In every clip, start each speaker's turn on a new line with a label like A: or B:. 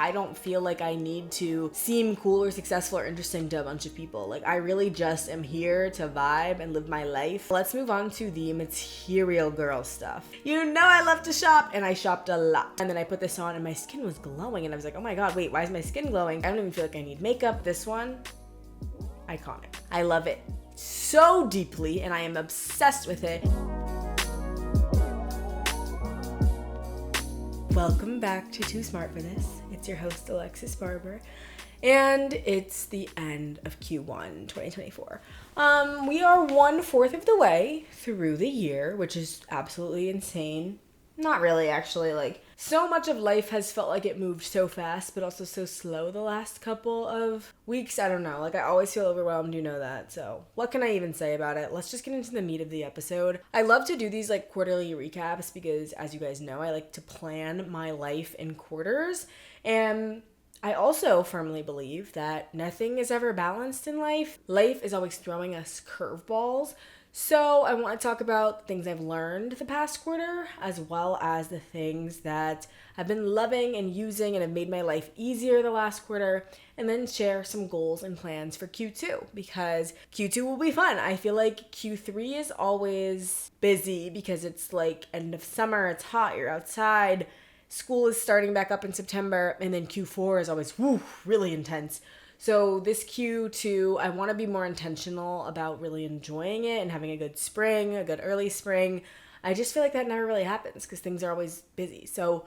A: I don't feel like I need to seem cool or successful or interesting to a bunch of people. Like, I really just am here to vibe and live my life. Let's move on to the material girl stuff. You know I love to shop, and I shopped a lot. And then I put this on and my skin was glowing, and I was like, oh my god, wait, why is my skin glowing? I don't even feel like I need makeup. This one, iconic. I love it so deeply, and I am obsessed with it. Welcome back to Too Smart for This. It's your host, Alexis Barber, and it's the end of Q1 2024. We are 1/4 of the way through the year, which is absolutely insane. Not really, actually. Like, so much of life has felt like it moved so fast, but also so slow the last couple of weeks. I don't know. Like, I always feel overwhelmed, you know that. So, what can I even say about it? Let's just get into the meat of the episode. I love to do these, like, quarterly recaps because, as you guys know, I like to plan my life in quarters. And I also firmly believe that nothing is ever balanced in life. Life is always throwing us curveballs. So I want to talk about things I've learned the past quarter, as well as the things that I've been loving and using and have made my life easier the last quarter, and then share some goals and plans for Q2, because Q2 will be fun. I feel like Q3 is always busy because it's like end of summer, it's hot, you're outside, school is starting back up in September, and then Q4 is always really intense. So this Q2, I want to be more intentional about really enjoying it and having a good spring, a good early spring. I just feel like that never really happens because things are always busy. So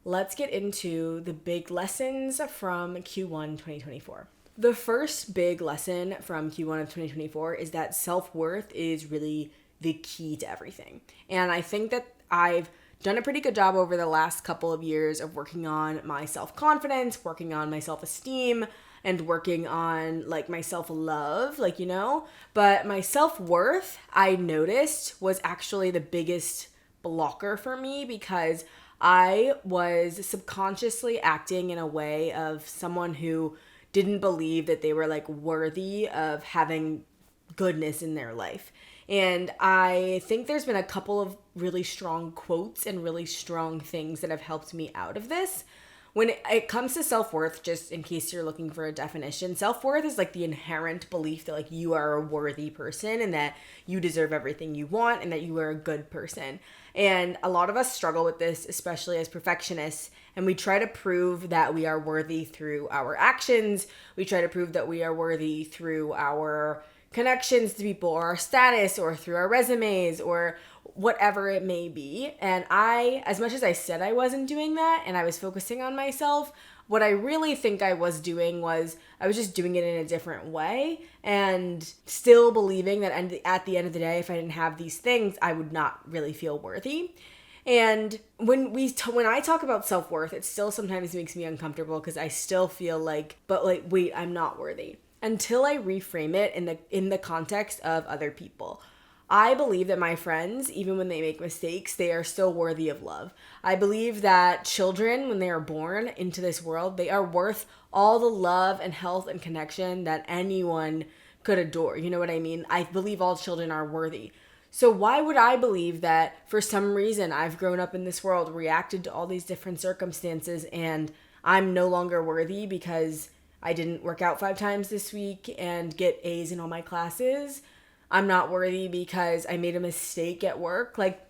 A: let's get into the big lessons from Q1 2024. The first big lesson from Q1 of 2024 is that self-worth is really the key to everything. And I think that I've done a pretty good job over the last couple of years of working on my self-confidence, working on my self-esteem, and working on like my self-love, like, you know, but my self-worth, I noticed, was actually the biggest blocker for me because I was subconsciously acting in a way of someone who didn't believe that they were like worthy of having goodness in their life. And I think there's been a couple of really strong quotes and really strong things that have helped me out of this. When it comes to self-worth, just in case you're looking for a definition, self-worth is like the inherent belief that like you are a worthy person and that you deserve everything you want and that you are a good person. And a lot of us struggle with this, especially as perfectionists, and we try to prove that we are worthy through our actions. We try to prove that we are worthy through our connections to people or our status or through our resumes or whatever it may be. And I, as much as I said I wasn't doing that and I was focusing on myself, what I really think I was doing was I was just doing it in a different way and still believing that at the end of the day, if I didn't have these things, I would not really feel worthy. And when I talk about self-worth, it still sometimes makes me uncomfortable because I still feel like, but like, wait, I'm not worthy. Until I reframe it in the context of other people. I believe that my friends, even when they make mistakes, they are still worthy of love. I believe that children, when they are born into this world, they are worth all the love and health and connection that anyone could adore. You know what I mean? I believe all children are worthy. So why would I believe that for some reason I've grown up in this world, reacted to all these different circumstances, and I'm no longer worthy because I didn't work out 5 times this week and get A's in all my classes? I'm not worthy because I made a mistake at work. Like,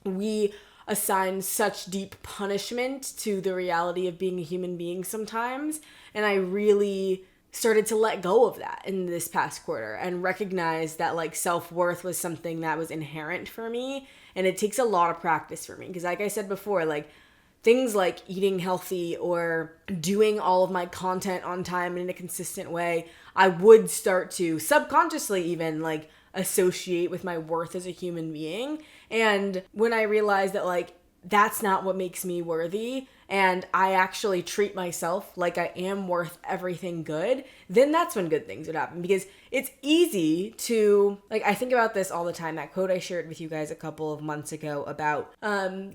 A: we assign such deep punishment to the reality of being a human being sometimes. And I really started to let go of that in this past quarter and recognize that like self-worth was something that was inherent for me. And it takes a lot of practice for me. Because like I said before, like things like eating healthy or doing all of my content on time in a consistent way, I would start to subconsciously even like associate with my worth as a human being. And when I realized that like that's not what makes me worthy and I actually treat myself like I am worth everything good, then that's when good things would happen. Because it's easy to, like, I think about this all the time. That quote I shared with you guys a couple of months ago about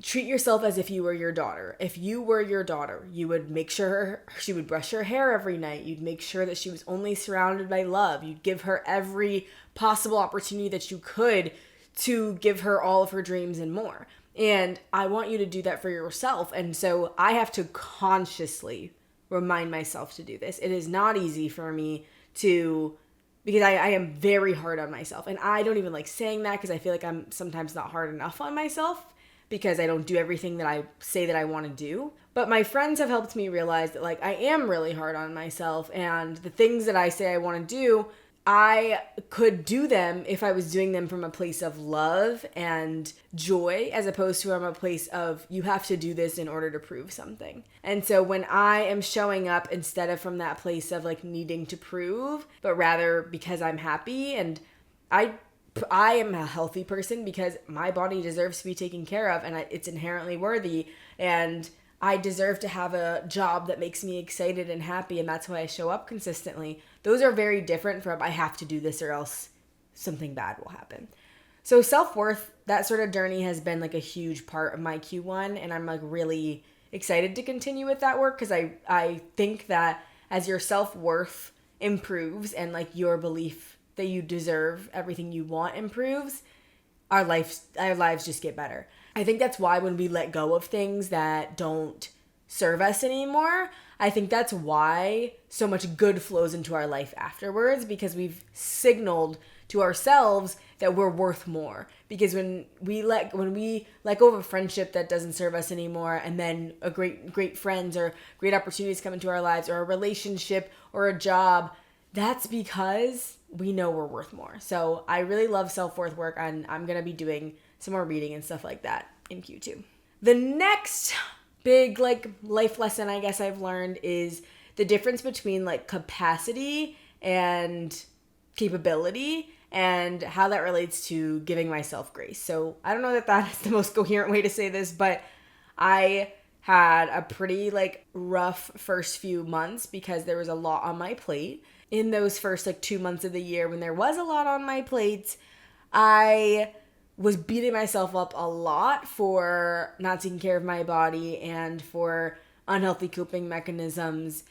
A: treat yourself as if you were your daughter. If you were your daughter, you would make sure she would brush her hair every night. You'd make sure that she was only surrounded by love. You'd give her every possible opportunity that you could to give her all of her dreams and more. And I want you to do that for yourself. And so I have to consciously remind myself to do this. It is not easy for me to, because I am very hard on myself. And I don't even like saying that because I feel like I'm sometimes not hard enough on myself because I don't do everything that I say that I want to do. But my friends have helped me realize that like I am really hard on myself, and the things that I say I want to do, I could do them if I was doing them from a place of love and joy, as opposed to from a place of you have to do this in order to prove something. And so when I am showing up instead of from that place of like needing to prove, but rather because I'm happy, and I am a healthy person because my body deserves to be taken care of, and it's inherently worthy, and I deserve to have a job that makes me excited and happy, and that's why I show up consistently. Those are very different from I have to do this or else something bad will happen. So self-worth, that sort of journey has been like a huge part of my Q1, and I'm like really excited to continue with that work because I think that as your self-worth improves and like your belief that you deserve everything you want improves, our lives just get better. I think that's why when we let go of things that don't serve us anymore, I think that's why so much good flows into our life afterwards, because we've signaled to ourselves that we're worth more. Because when we let go of a friendship that doesn't serve us anymore, and then a great friends or great opportunities come into our lives, or a relationship or a job, that's because we know we're worth more. So I really love self-worth work, and I'm going to be doing some more reading and stuff like that in Q2. The next big like life lesson I guess I've learned is the difference between like capacity and capability, and how that relates to giving myself grace. So I don't know that that is the most coherent way to say this, but I had a pretty like rough first few months because there was a lot on my plate. In those first like 2 months of the year when there was a lot on my plate, I was beating myself up a lot for not taking care of my body and for unhealthy coping mechanisms.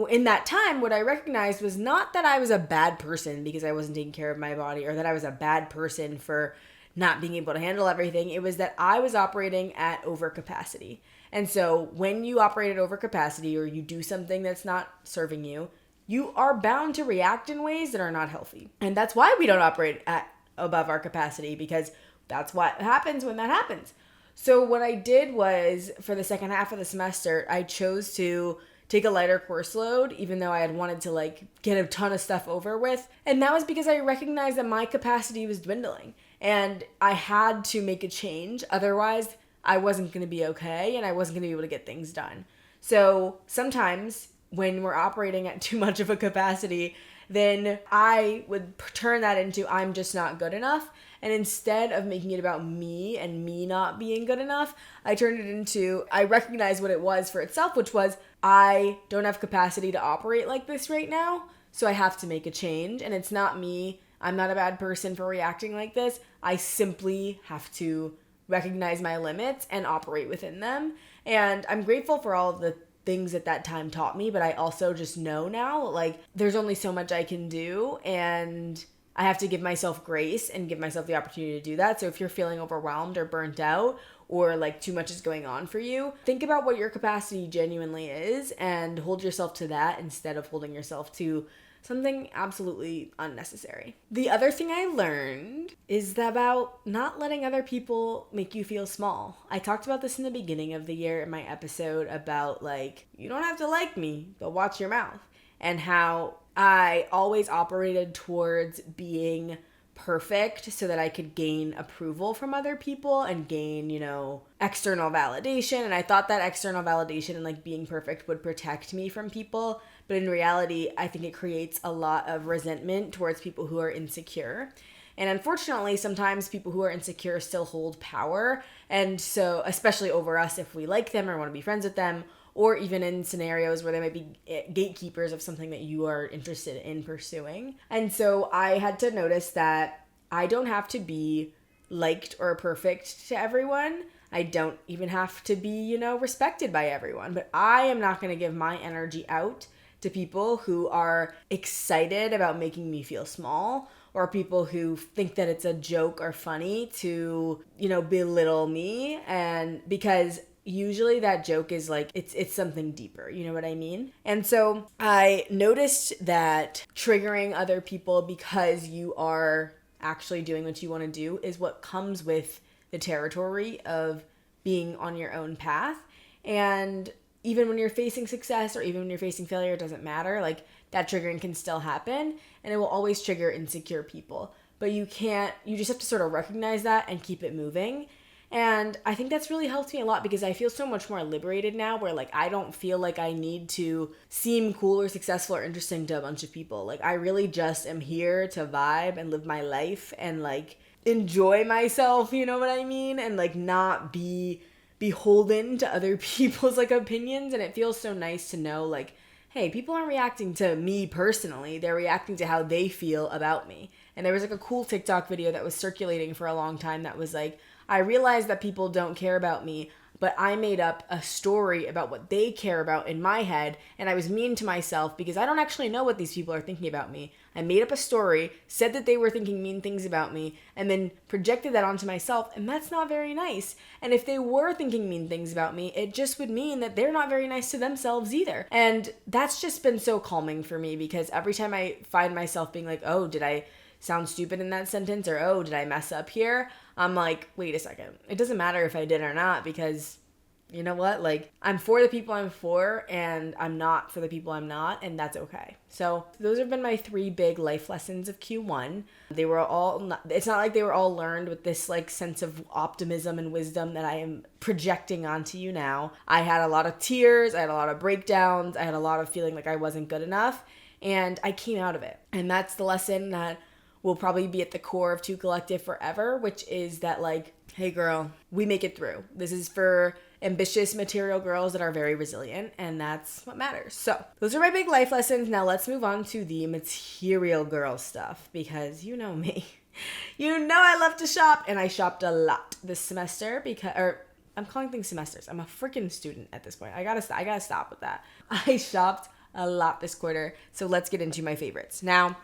A: In that time, what I recognized was not that I was a bad person because I wasn't taking care of my body, or that I was a bad person for not being able to handle everything. It was that I was operating at overcapacity. And so when you operate at overcapacity, or you do something that's not serving you, you are bound to react in ways that are not healthy. And that's why we don't operate at above our capacity, because that's what happens when that happens. So what I did was, for the second half of the semester, I chose to take a lighter course load, even though I had wanted to like get a ton of stuff over with. And that was because I recognized that my capacity was dwindling, and I had to make a change. Otherwise, I wasn't going to be okay, and I wasn't going to be able to get things done. So sometimes when we're operating at too much of a capacity, then I would turn that into I'm just not good enough. And instead of making it about me and me not being good enough, I turned it into, I recognized what it was for itself, which was I don't have capacity to operate like this right now, so I have to make a change. And it's not me. I'm not a bad person for reacting like this. I simply have to recognize my limits and operate within them. And I'm grateful for all of the things at that time taught me, but I also just know now, like, there's only so much I can do, and I have to give myself grace and give myself the opportunity to do that. So if you're feeling overwhelmed or burnt out, or like too much is going on for you, think about what your capacity genuinely is and hold yourself to that instead of holding yourself to something absolutely unnecessary. The other thing I learned is about not letting other people make you feel small. I talked about this in the beginning of the year in my episode about like, you don't have to like me, but watch your mouth. And how I always operated towards being perfect so that I could gain approval from other people and gain, external validation. And I thought that external validation and like being perfect would protect me from people. But in reality, I think it creates a lot of resentment towards people who are insecure. And unfortunately, sometimes people who are insecure still hold power. And so, especially over us, if we like them or want to be friends with them, or even in scenarios where they might be gatekeepers of something that you are interested in pursuing. And so I had to notice that I don't have to be liked or perfect to everyone. I don't even have to be, respected by everyone. But I am not going to give my energy out to people who are excited about making me feel small, or people who think that it's a joke or funny to, belittle me. And because usually that joke is like, it's something deeper, you know what I mean? And so I noticed that triggering other people because you are actually doing what you want to do is what comes with the territory of being on your own path. And even when you're facing success or even when you're facing failure, it doesn't matter. Like, that triggering can still happen, and it will always trigger insecure people. But you just have to sort of recognize that and keep it moving. And I think that's really helped me a lot because I feel so much more liberated now, where like I don't feel like I need to seem cool or successful or interesting to a bunch of people. Like, I really just am here to vibe and live my life and like enjoy myself, you know what I mean? And like not be beholden to other people's like opinions. And it feels so nice to know like, hey, people aren't reacting to me personally. They're reacting to how they feel about me. And there was like a cool TikTok video that was circulating for a long time that was like, I realized that people don't care about me, but I made up a story about what they care about in my head, and I was mean to myself because I don't actually know what these people are thinking about me. I made up a story, said that they were thinking mean things about me, and then projected that onto myself, and that's not very nice. And if they were thinking mean things about me, it just would mean that they're not very nice to themselves either. And that's just been so calming for me because every time I find myself being like, oh, did I sound stupid in that sentence? Or, oh, did I mess up here? I'm like, wait a second. It doesn't matter if I did or not because you know what? Like, I'm for the people I'm for and I'm not for the people I'm not, and that's okay. So those have been my 3 big life lessons of Q1. They were all, it's not like they were all learned with this like sense of optimism and wisdom that I am projecting onto you now. I had a lot of tears, I had a lot of breakdowns, I had a lot of feeling like I wasn't good enough, and I came out of it. And that's the lesson that will probably be at the core of 2 Collective forever, which is that like, hey girl, we make it through. This is for ambitious material girls that are very resilient, and that's what matters. So those are my big life lessons. Now let's move on to the material girl stuff, because you know me. You know I love to shop, and I shopped a lot this semester I'm calling things semesters. I'm a freaking student at this point. I gotta stop with that. I shopped a lot this quarter, so let's get into my favorites. Now,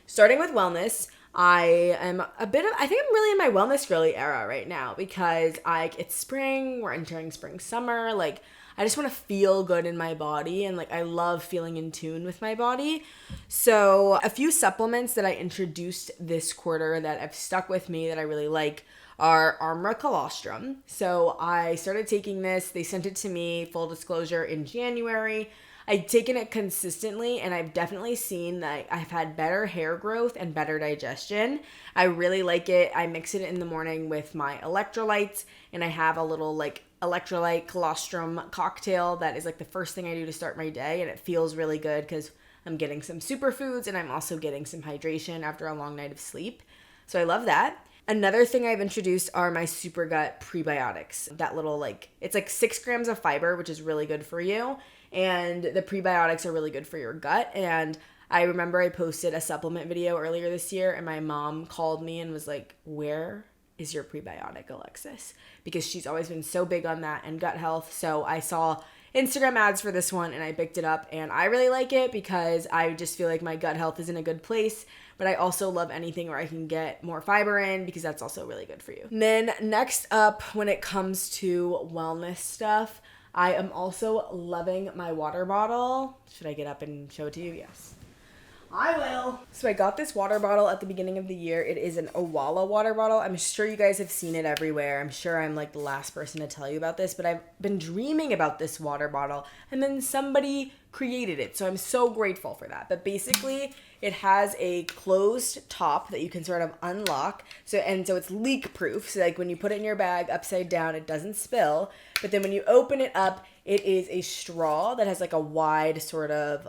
A: starting with wellness, I think I'm really in my wellness girly era right now because it's spring, we're entering spring, summer, like I just want to feel good in my body, and like I love feeling in tune with my body. So a few supplements that I introduced this quarter that have stuck with me that I really like are Armra Colostrum. So I started taking this, they sent it to me, full disclosure, in January. I've taken it consistently, and I've definitely seen that I've had better hair growth and better digestion. I really like it. I mix it in the morning with my electrolytes, and I have a little like electrolyte colostrum cocktail that is like the first thing I do to start my day, and it feels really good because I'm getting some superfoods and I'm also getting some hydration after a long night of sleep. So I love that. Another thing I've introduced are my Super Gut prebiotics. That little it's like 6 grams of fiber, which is really good for you. And the prebiotics are really good for your gut. And I remember I posted a supplement video earlier this year, and my mom called me and was like, where is your prebiotic, Alexis? Because she's always been so big on that and gut health. So I saw Instagram ads for this one and I picked it up, and I really like it because I just feel like my gut health is in a good place. But I also love anything where I can get more fiber in because that's also really good for you. And then next up, when it comes to wellness stuff, I am also loving my water bottle. Should I get up and show it to you? Yes. I will. So I got this water bottle at the beginning of the year. It is an Owala water bottle. I'm sure you guys have seen it everywhere. I'm sure I'm like the last person to tell you about this, but I've been dreaming about this water bottle, and then somebody created it. So I'm so grateful for that. But basically, it has a closed top that you can sort of unlock. So it's leak proof. So like when you put it in your bag upside down, it doesn't spill. But then when you open it up, it is a straw that has like a wide sort of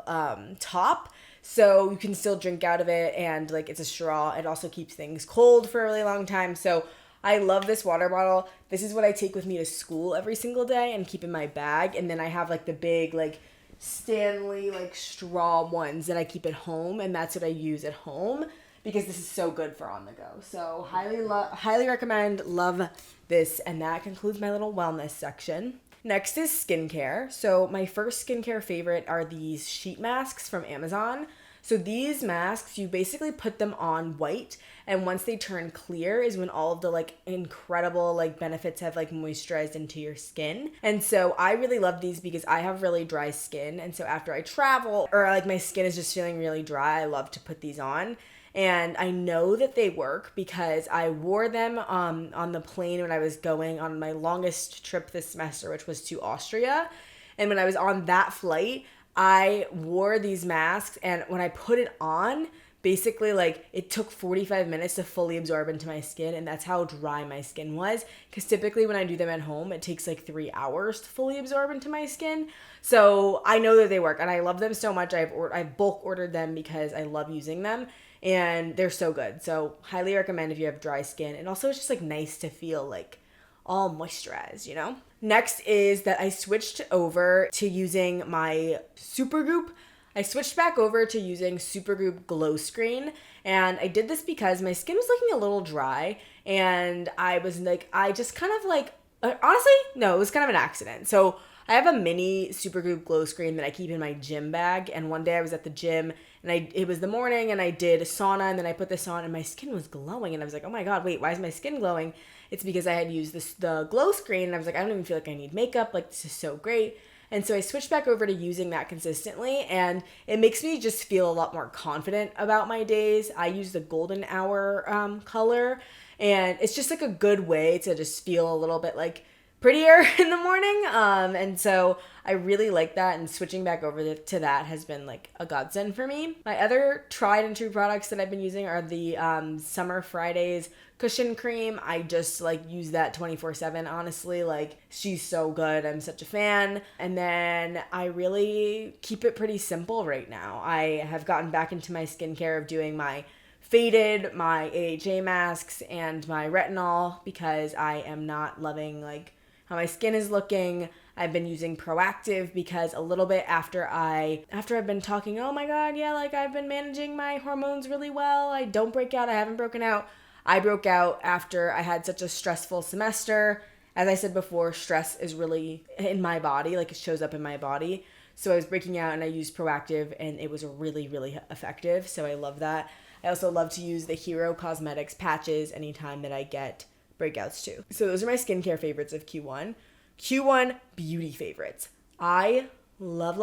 A: top. So you can still drink out of it, and like it's a straw. It also keeps things cold for a really long time. So I love this water bottle. This is what I take with me to school every single day and keep in my bag. And then I have like the big like Stanley like straw ones that I keep at home, and that's what I use at home because this is so good for on the go. So highly recommend, love this. And that concludes my little wellness section. Next is skincare. So my first skincare favorite are these sheet masks from Amazon. So these masks, you basically put them on white, and once they turn clear is when all of the like incredible like benefits have like moisturized into your skin. And so I really love these because I have really dry skin, and so after I travel or like my skin is just feeling really dry, I love to put these on. And I know that they work because I wore them on the plane when I was going on my longest trip this semester, which was to Austria. And when I was on that flight, I wore these masks, and when I put it on, basically like it took 45 minutes to fully absorb into my skin, and that's how dry my skin was, because typically when I do them at home it takes like 3 hours to fully absorb into my skin. So I know that they work, and I love them so much. I've bulk ordered them because I love using them, and they're so good. So highly recommend if you have dry skin. And also it's just like nice to feel like all moisturized, you know? Next is that I switched over to using my Supergoop. I switched back over to using Supergoop Glow Screen, and I did this because my skin was looking a little dry, and I was like, I just kind of like, honestly, no, it was kind of an accident. So I have a mini Supergoop Glow Screen that I keep in my gym bag, and one day I was at the gym, and it was the morning, and I did a sauna, and then I put this on, and my skin was glowing, and I was like, oh my god, wait, why is my skin glowing? It's because I had used the glow screen, and I was like, I don't even feel like I need makeup. Like, this is so great. And so I switched back over to using that consistently, and it makes me just feel a lot more confident about my days. I use the golden hour color, and it's just like a good way to just feel a little bit like prettier in the morning. And so I really like that, and switching back over to that has been like a godsend for me. My other tried and true products that I've been using are the Summer Fridays cushion cream. I just like use that 24/7, honestly. Like, she's so good. I'm such a fan. And then I really keep it pretty simple right now. I have gotten back into my skincare of doing my faded, my AHA masks, and my retinol, because I am not loving like how my skin is looking. I've been using Proactive because a little bit after I've been talking, oh my god, yeah, like I've been managing my hormones really well. I don't break out. I haven't broken out. I broke out after I had such a stressful semester. As I said before, stress is really in my body, like it shows up in my body. So I was breaking out, and I used Proactive, and it was really, really effective. So I love that. I also love to use the Hero Cosmetics patches anytime that I get breakouts too. So those are my skincare favorites of Q1. Q1 beauty favorites. I love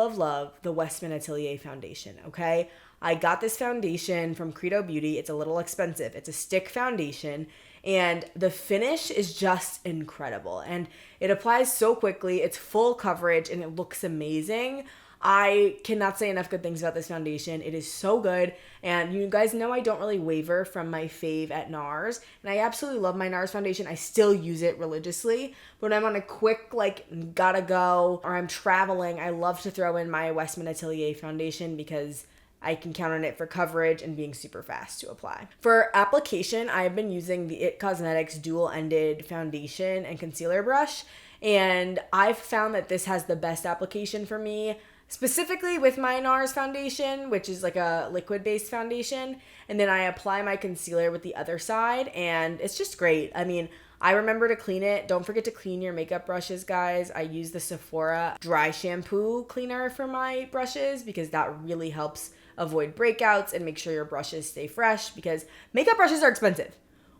A: the Westman Atelier foundation, okay? I got this foundation from Credo Beauty. It's a little expensive. It's a stick foundation, and the finish is just incredible, and it applies so quickly. It's full coverage, and it looks amazing. I cannot say enough good things about this foundation. It is so good, and you guys know I don't really waver from my fave at NARS, and I absolutely love my NARS foundation. I still use it religiously, but when I'm on a quick, like, gotta go, or I'm traveling, I love to throw in my Westman Atelier foundation because I can count on it for coverage and being super fast to apply. For application, I've been using the IT Cosmetics dual-ended foundation and concealer brush, and I've found that this has the best application for me, specifically with my NARS foundation, which is like a liquid-based foundation, and then I apply my concealer with the other side, and it's just great. I mean, I remember to clean it. Don't forget to clean your makeup brushes, guys. I use the Sephora dry shampoo cleaner for my brushes because that really helps avoid breakouts and make sure your brushes stay fresh, because makeup brushes are expensive.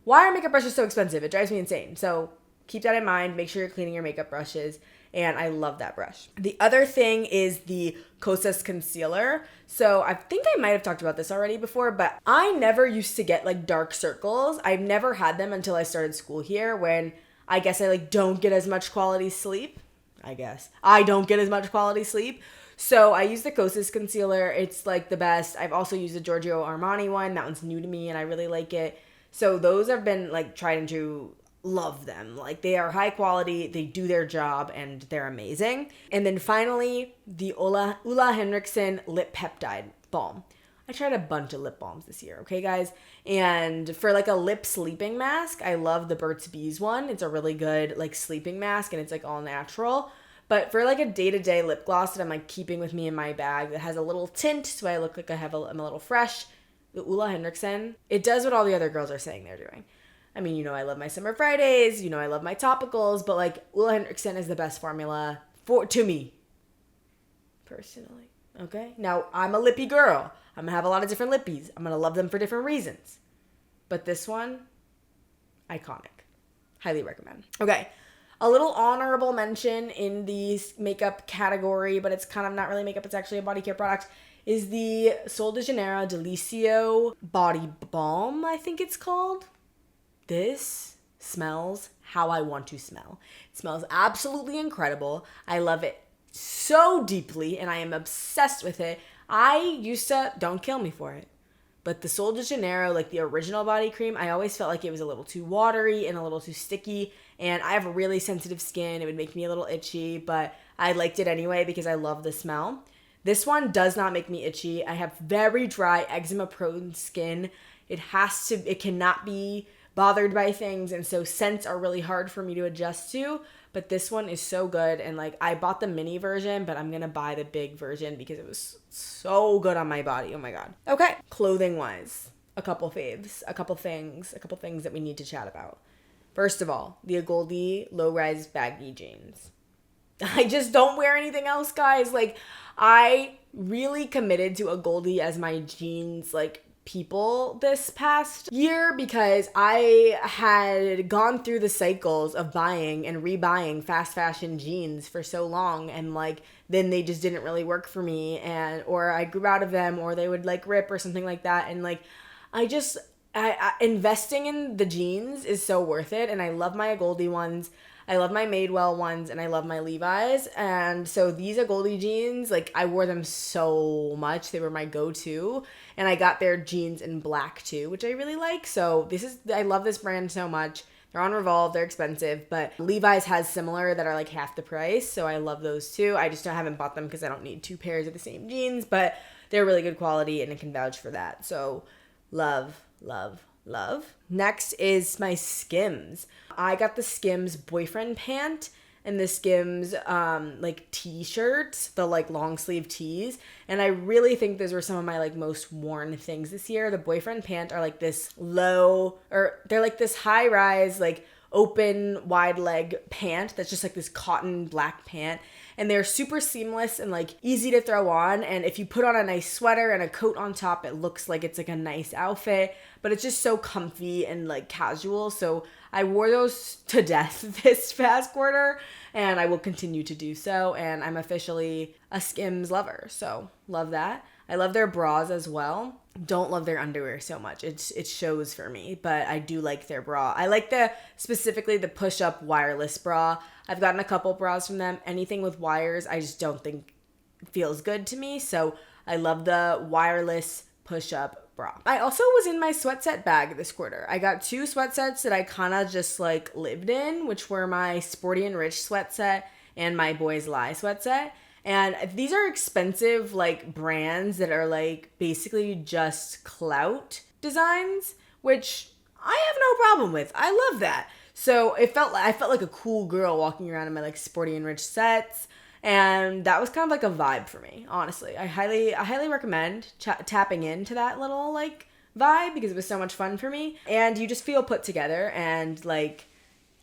A: Why are makeup brushes so expensive? It drives me insane. So keep that in mind. Make sure you're cleaning your makeup brushes. And I love that brush. The other thing is the Kosas concealer. So I think I might have talked about this already before, but I never used to get like dark circles. I've never had them until I started school here, when I guess I like don't get as much quality sleep. So I use the Kosas concealer. It's like the best. I've also used the Giorgio Armani one. That one's new to me and I really like it. So those have been like tried and true. Love them. Like, they are high quality, they do their job, and they're amazing. And then finally, the Ulla Henriksen lip peptide balm. I tried a bunch of lip balms this year, okay guys? And for like a lip sleeping mask, I love the Burt's Bees one. It's a really good like sleeping mask, and it's like all natural. But for like a day-to-day lip gloss that I'm like keeping with me in my bag that has a little tint so I look like I'm a little fresh, the Ulla Henriksen, it does what all the other girls are saying they're doing. I mean, you know, I love my Summer Fridays, you know, I love my topicals, but like Ulla Henriksen is the best formula to me, personally. Okay? Now, I'm a lippy girl. I'm gonna have a lot of different lippies. I'm gonna love them for different reasons. But this one, iconic. Highly recommend. Okay. A little honorable mention in the makeup category, but it's kind of not really makeup, it's actually a body care product, is the Sol de Janeiro Delicio Body Balm, I think it's called. This smells how I want to smell. It smells absolutely incredible. I love it so deeply, and I am obsessed with it. I used to, don't kill me for it, but the Sol de Janeiro, like the original body cream, I always felt like it was a little too watery and a little too sticky. And I have a really sensitive skin. It would make me a little itchy, but I liked it anyway because I love the smell. This one does not make me itchy. I have very dry, eczema-prone skin. It cannot be bothered by things. And so scents are really hard for me to adjust to. But this one is so good. And like, I bought the mini version, but I'm going to buy the big version because it was so good on my body. Oh my God. Okay. Clothing wise, a couple faves, a couple things that we need to chat about. First of all, the Agoldi low-rise baggy jeans. I just don't wear anything else, guys. Like, I really committed to Agoldi as my jeans, like, people this past year because I had gone through the cycles of buying and rebuying fast fashion jeans for so long, and like then they just didn't really work for me, and or I grew out of them, or they would like rip or something like that, and like I investing in the jeans is so worth it, and I love my Agoldi ones. I love my Madewell ones, and I love my Levi's. And so these Agoldi jeans, like, I wore them so much. They were my go-to. And I got their jeans in black, too, which I really like. So I love this brand so much. They're on Revolve. They're expensive. But Levi's has similar that are, like, half the price. So I love those, too. I just haven't bought them because I don't need two pairs of the same jeans. But they're really good quality, and I can vouch for that. So love, love, love. Next is my Skims. I got the Skims boyfriend pant and the Skims like t-shirts, the like long sleeve tees, and I really think those were some of my like most worn things this year. The boyfriend pant are like this they're like this high rise like open wide leg pant that's just like this cotton black pant, and they're super seamless and like easy to throw on, and if you put on a nice sweater and a coat on top, it looks like it's like a nice outfit, but it's just so comfy and like casual. So I wore those to death this past quarter, and I will continue to do so, and I'm officially a Skims lover, so love that. I love their bras as well. Don't love their underwear so much. It shows for me, but I do like their bra. I like specifically the push-up wireless bra. I've gotten a couple bras from them. Anything with wires, I just don't think feels good to me, so I love the wireless push-up bra. I also was in my sweat set bag this quarter. I got 2 sweat sets that I kind of just like lived in, which were my Sporty and Rich sweat set and my Boys Lie sweat set. And these are expensive like brands that are like basically just clout designs, which I have no problem with. I love that. So I felt like a cool girl walking around in my like Sporty and Rich sets. And that was kind of like a vibe for me, honestly. I highly recommend tapping into that little like vibe because it was so much fun for me. And you just feel put together, and like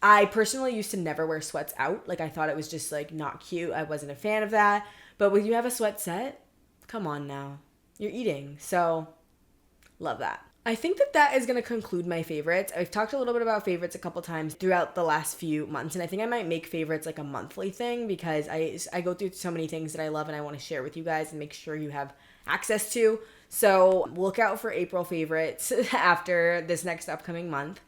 A: I personally used to never wear sweats out. Like I thought it was just like not cute. I wasn't a fan of that. But when you have a sweat set, come on now. You're eating. So love that. I think that is going to conclude my favorites. I've talked a little bit about favorites a couple times throughout the last few months, and I think I might make favorites like a monthly thing because I go through so many things that I love and I want to share with you guys and make sure you have access to. So look out for April favorites after this next upcoming month.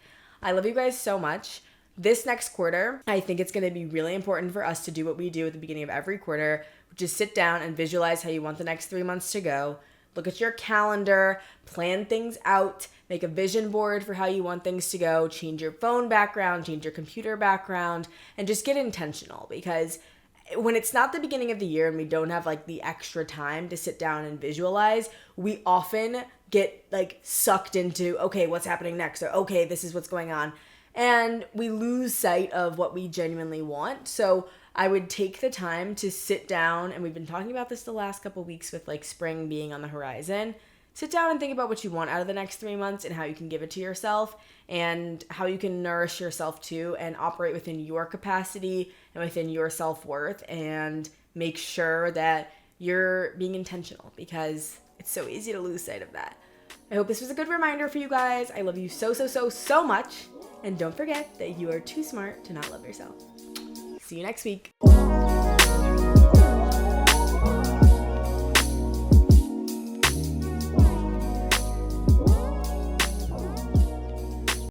A: I love you guys so much. This next quarter, I think it's going to be really important for us to do what we do at the beginning of every quarter, which is sit down and visualize how you want the next 3 months to go. Look at your calendar, plan things out, make a vision board for how you want things to go, change your phone background, change your computer background, and just get intentional, because when it's not the beginning of the year and we don't have like the extra time to sit down and visualize, we often get like sucked into, okay, what's happening next? Or okay, this is what's going on. And we lose sight of what we genuinely want. So I would take the time to sit down, and we've been talking about this the last couple weeks with like spring being on the horizon. Sit down and think about what you want out of the next 3 months and how you can give it to yourself and how you can nourish yourself too and operate within your capacity and within your self-worth, and make sure that you're being intentional, because it's so easy to lose sight of that. I hope this was a good reminder for you guys. I love you so much. And don't forget that you are too smart to not love yourself. See you next week.